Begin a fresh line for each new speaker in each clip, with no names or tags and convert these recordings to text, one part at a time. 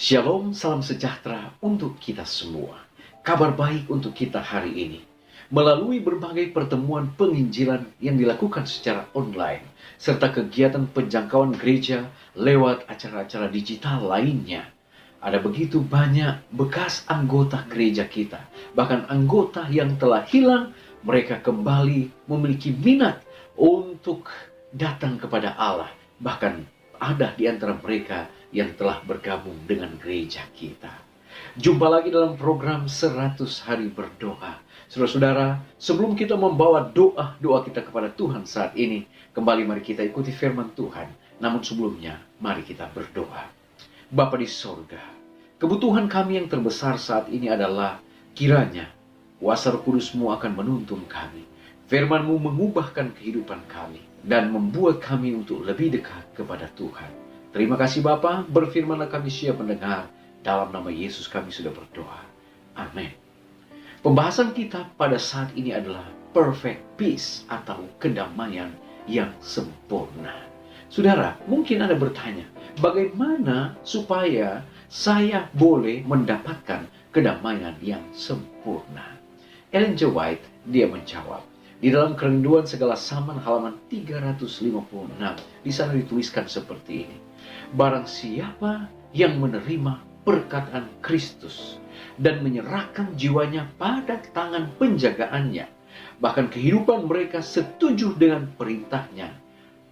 Shalom, salam sejahtera untuk kita semua. Kabar baik untuk kita hari ini. Melalui berbagai pertemuan penginjilan yang dilakukan secara online, serta kegiatan penjangkauan gereja lewat acara-acara digital lainnya, ada begitu banyak bekas anggota gereja kita, bahkan anggota yang telah hilang, mereka kembali memiliki minat untuk datang kepada Allah. Bahkan ada di antara mereka yang telah bergabung dengan gereja kita. Jumpa lagi dalam program 100 hari berdoa. Saudara-saudara, sebelum kita membawa doa-doa kita kepada Tuhan saat ini, kembali mari kita ikuti firman Tuhan. Namun sebelumnya, mari kita berdoa. Bapa di sorga, kebutuhan kami yang terbesar saat ini adalah kiranya kuasa Roh Kudus-Mu akan menuntun kami. Firman-Mu mengubahkan kehidupan kami dan membuat kami untuk lebih dekat kepada Tuhan. Terima kasih Bapa, berfirmanlah kami siap mendengar. Dalam nama Yesus kami sudah berdoa. Amin. Pembahasan kita pada saat ini adalah perfect peace atau kedamaian yang sempurna. Saudara, mungkin Anda bertanya, bagaimana supaya saya boleh mendapatkan kedamaian yang sempurna? Ellen G. White, dia menjawab, di dalam Kerenduan Segala Zaman halaman 356, di sana dituliskan seperti ini. Barang siapa yang menerima perkataan Kristus dan menyerahkan jiwanya pada tangan penjagaannya, bahkan kehidupan mereka setuju dengan perintahnya,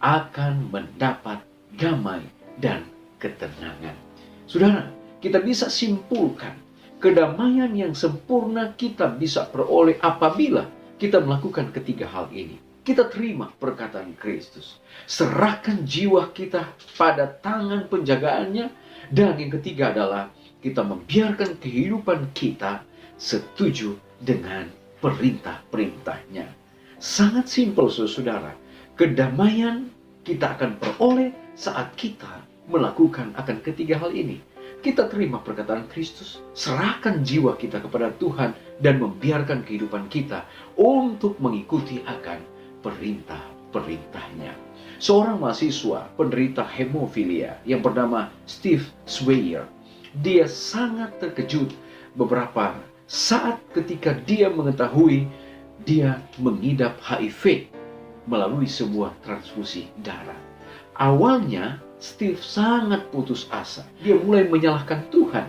akan mendapat damai dan ketenangan. Saudara, kita bisa simpulkan, kedamaian yang sempurna kita bisa peroleh apabila kita melakukan ketiga hal ini. Kita terima perkataan Kristus, serahkan jiwa kita pada tangan penjagaannya, dan yang ketiga adalah kita membiarkan kehidupan kita setuju dengan perintah-perintahnya. Sangat simpel, saudara. Kedamaian kita akan peroleh saat kita melakukan akan ketiga hal ini. Kita terima perkataan Kristus, serahkan jiwa kita kepada Tuhan, dan membiarkan kehidupan kita untuk mengikuti akan perintah-perintahnya. Seorang mahasiswa penderita hemofilia yang bernama Steve Swayer, dia sangat terkejut beberapa saat ketika dia mengetahui dia mengidap HIV melalui sebuah transfusi darah. Awalnya Steve sangat putus asa. Dia mulai menyalahkan Tuhan.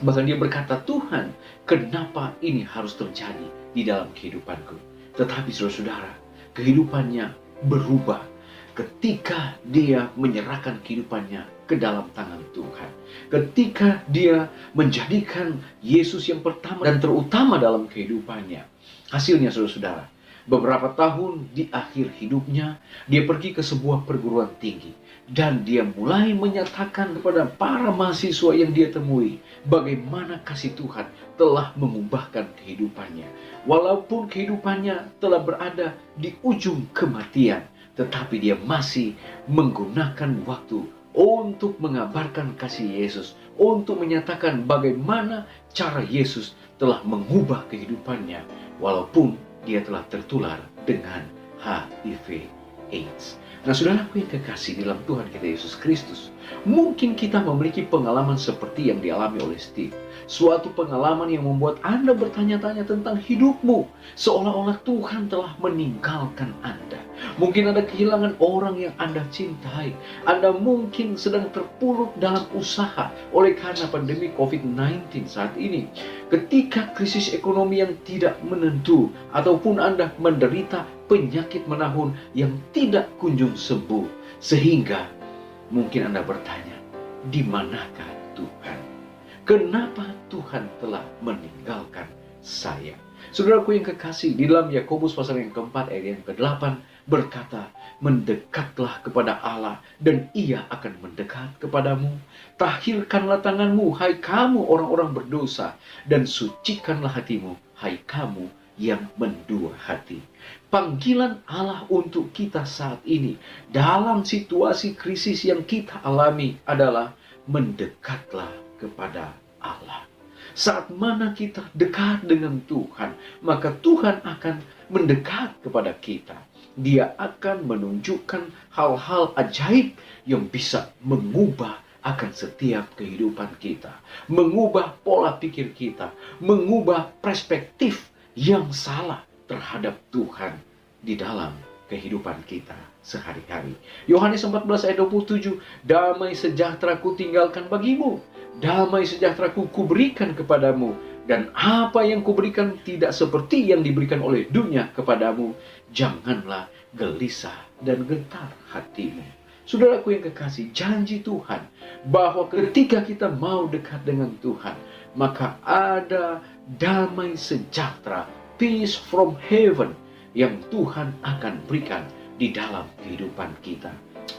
Bahkan dia berkata, Tuhan, kenapa ini harus terjadi di dalam kehidupanku? Tetapi saudara-saudara, kehidupannya berubah ketika dia menyerahkan kehidupannya ke dalam tangan Tuhan. Ketika dia menjadikan Yesus yang pertama dan terutama dalam kehidupannya. Hasilnya saudara-saudara, beberapa tahun di akhir hidupnya, dia pergi ke sebuah perguruan tinggi. Dan dia mulai menyatakan kepada para mahasiswa yang dia temui, bagaimana kasih Tuhan telah mengubahkan kehidupannya. Walaupun kehidupannya telah berada di ujung kematian, tetapi dia masih menggunakan waktu untuk mengabarkan kasih Yesus, untuk menyatakan bagaimana cara Yesus telah mengubah kehidupannya, walaupun dia telah tertular dengan HIV AIDS. Nah, saudaraku yang kekasih dalam Tuhan kita Yesus Kristus, mungkin kita memiliki pengalaman seperti yang dialami oleh Steve. Suatu pengalaman yang membuat Anda bertanya-tanya tentang hidupmu, seolah-olah Tuhan telah meninggalkan Anda. Mungkin Anda kehilangan orang yang Anda cintai. Anda mungkin sedang terpuruk dalam usaha oleh karena pandemi COVID-19 saat ini. Ketika krisis ekonomi yang tidak menentu, ataupun Anda menderita penyakit menahun yang tidak kunjung sembuh, sehingga mungkin Anda bertanya, di manakah Tuhan? Kenapa Tuhan telah meninggalkan saya? Saudaraku yang kekasih, di dalam Yakobus pasal yang keempat ayat yang ke-8 berkata, mendekatlah kepada Allah dan Ia akan mendekat kepadamu. Tahirkanlah tanganmu, hai kamu orang-orang berdosa, dan sucikanlah hatimu, hai kamu yang mendua hati. Panggilan Allah untuk kita saat ini dalam situasi krisis yang kita alami adalah mendekatlah kepada Allah. Saat mana kita dekat dengan Tuhan, maka Tuhan akan mendekat kepada kita. Dia akan menunjukkan hal-hal ajaib yang bisa mengubah akan setiap kehidupan kita, mengubah pola pikir kita, mengubah perspektif yang salah terhadap Tuhan di dalam kehidupan kita sehari-hari. Yohanes 14 ayat 27, damai sejahtera ku tinggalkan bagimu, damai sejahtera ku berikan kepadamu, dan apa yang kuberikan tidak seperti yang diberikan oleh dunia kepadamu. Janganlah gelisah dan gentar hatimu. Saudaraku yang kekasih, janji Tuhan bahwa ketika kita mau dekat dengan Tuhan, maka ada damai sejahtera, peace from heaven, yang Tuhan akan berikan di dalam kehidupan kita.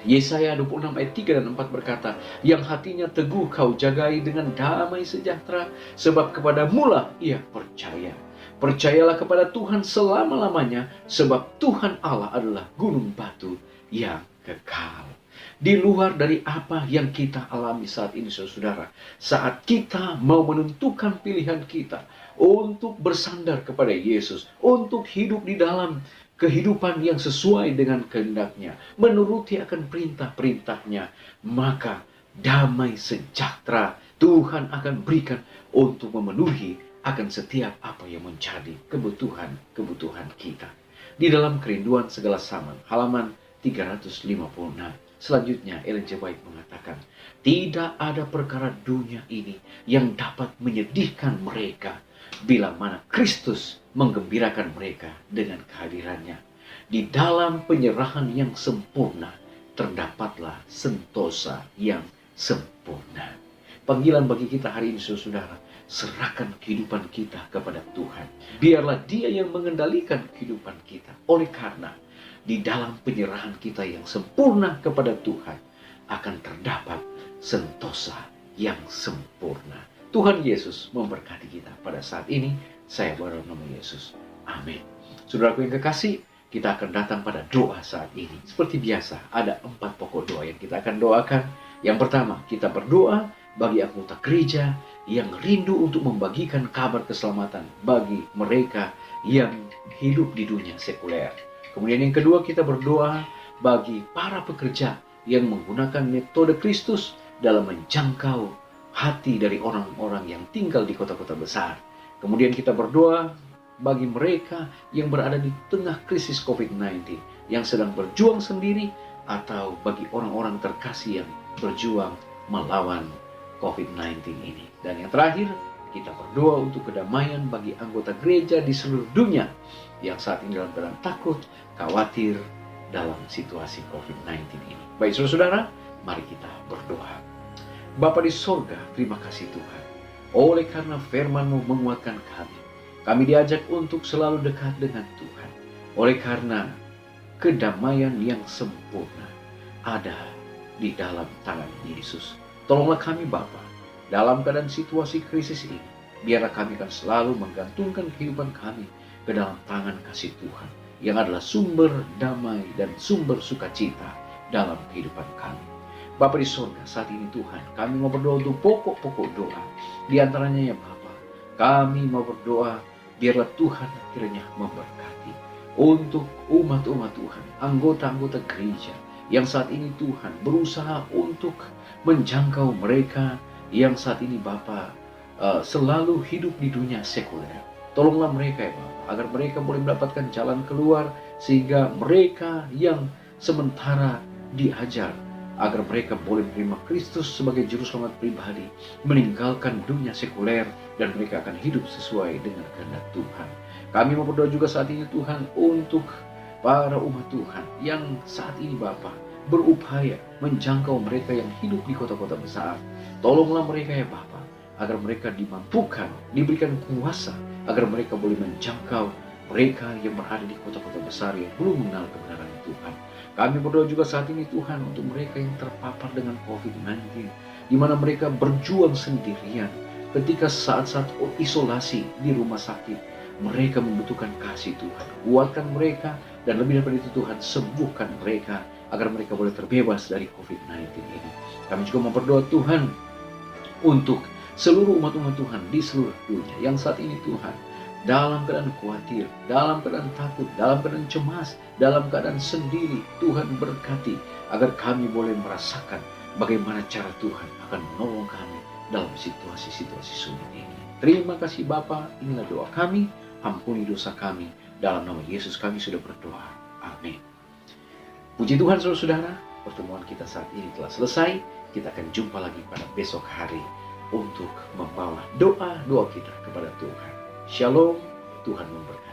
Yesaya 26 ayat 3 dan 4 berkata, yang hatinya teguh kau jagai dengan damai sejahtera, sebab kepadamulah ia percaya. Percayalah kepada Tuhan selama-lamanya, sebab Tuhan Allah adalah gunung batu yang kekal. Di luar dari apa yang kita alami saat ini, saudara, saat kita mau menentukan pilihan kita untuk bersandar kepada Yesus, untuk hidup di dalam kehidupan yang sesuai dengan kehendak-Nya, menuruti akan perintah-perintah-Nya, maka damai sejahtera Tuhan akan berikan untuk memenuhi akan setiap apa yang menjadi kebutuhan kita. Di dalam Kerinduan Segala Zaman, halaman 356. Selanjutnya, Ellen G. White mengatakan, tidak ada perkara dunia ini yang dapat menyedihkan mereka bila mana Kristus menggembirakan mereka dengan kehadirannya. Di dalam penyerahan yang sempurna, terdapatlah sentosa yang sempurna. Panggilan bagi kita hari ini, saudara, serahkan kehidupan kita kepada Tuhan. Biarlah Dia yang mengendalikan kehidupan kita. Oleh karena di dalam penyerahan kita yang sempurna kepada Tuhan, akan terdapat sentosa yang sempurna. Tuhan Yesus memberkati kita pada saat ini. Saya berdoa nama Yesus. Amin. Saudaraku yang kekasih, kita akan datang pada doa saat ini. Seperti biasa, ada 4 pokok doa yang kita akan doakan. Yang pertama, kita berdoa bagi anggota gereja yang rindu untuk membagikan kabar keselamatan bagi mereka yang hidup di dunia sekuler. Kemudian yang kedua, kita berdoa bagi para pekerja yang menggunakan metode Kristus dalam menjangkau hati dari orang-orang yang tinggal di kota-kota besar. Kemudian kita berdoa bagi mereka yang berada di tengah krisis COVID-19, yang sedang berjuang sendiri, atau bagi orang-orang terkasih yang berjuang melawan COVID-19 ini. Dan yang terakhir, kita berdoa untuk kedamaian bagi anggota gereja di seluruh dunia yang saat ini dalam keadaan takut, khawatir dalam situasi COVID-19 ini. Baik saudara-saudara, mari kita berdoa. Bapa di sorga, terima kasih Tuhan. Oleh karena firman-Mu menguatkan kami, kami diajak untuk selalu dekat dengan Tuhan. Oleh karena kedamaian yang sempurna ada di dalam tangan Yesus. Tolonglah kami Bapa, dalam keadaan situasi krisis ini, biarlah kami akan selalu menggantungkan kehidupan kami ke dalam tangan kasih Tuhan, yang adalah sumber damai dan sumber sukacita dalam kehidupan kami. Bapa di surga, saat ini Tuhan, kami mau berdoa untuk pokok-pokok doa. Di antaranya ya Bapa, kami mau berdoa biarlah Tuhan kiranya memberkati untuk umat-umat Tuhan, anggota-anggota gereja yang saat ini Tuhan berusaha untuk menjangkau mereka yang saat ini Bapa selalu hidup di dunia sekuler. Tolonglah mereka ya Bapa, agar mereka boleh mendapatkan jalan keluar, sehingga mereka yang sementara diajar agar mereka boleh menerima Kristus sebagai juru selamat pribadi, meninggalkan dunia sekuler, dan mereka akan hidup sesuai dengan kehendak Tuhan. Kami mau berdoa juga saat ini Tuhan untuk para umat Tuhan yang saat ini Bapa berupaya menjangkau mereka yang hidup di kota-kota besar. Tolonglah mereka ya Bapa, agar mereka dimampukan, diberikan kuasa, agar mereka boleh menjangkau mereka yang berada di kota-kota besar yang belum mengenal kebenaran Tuhan. Kami berdoa juga saat ini Tuhan untuk mereka yang terpapar dengan COVID-19, di mana mereka berjuang sendirian ketika saat-saat isolasi di rumah sakit. Mereka membutuhkan kasih Tuhan. Kuatkan mereka, dan lebih daripada itu Tuhan, sembuhkan mereka agar mereka boleh terbebas dari COVID-19 ini. Kami juga mau berdoa Tuhan untuk seluruh umat-umat Tuhan di seluruh dunia yang saat ini Tuhan dalam keadaan khawatir, dalam keadaan takut, dalam keadaan cemas, dalam keadaan sendiri. Tuhan berkati agar kami boleh merasakan bagaimana cara Tuhan akan menolong kami dalam situasi-situasi sulit ini. Terima kasih Bapa, inilah doa kami, ampuni dosa kami, dalam nama Yesus kami sudah berdoa. Amin. Puji Tuhan saudara-saudara, pertemuan kita saat ini telah selesai. Kita akan jumpa lagi pada besok hari untuk membawa doa-doa kita kepada Tuhan. Shalom, Tuhan memberkati.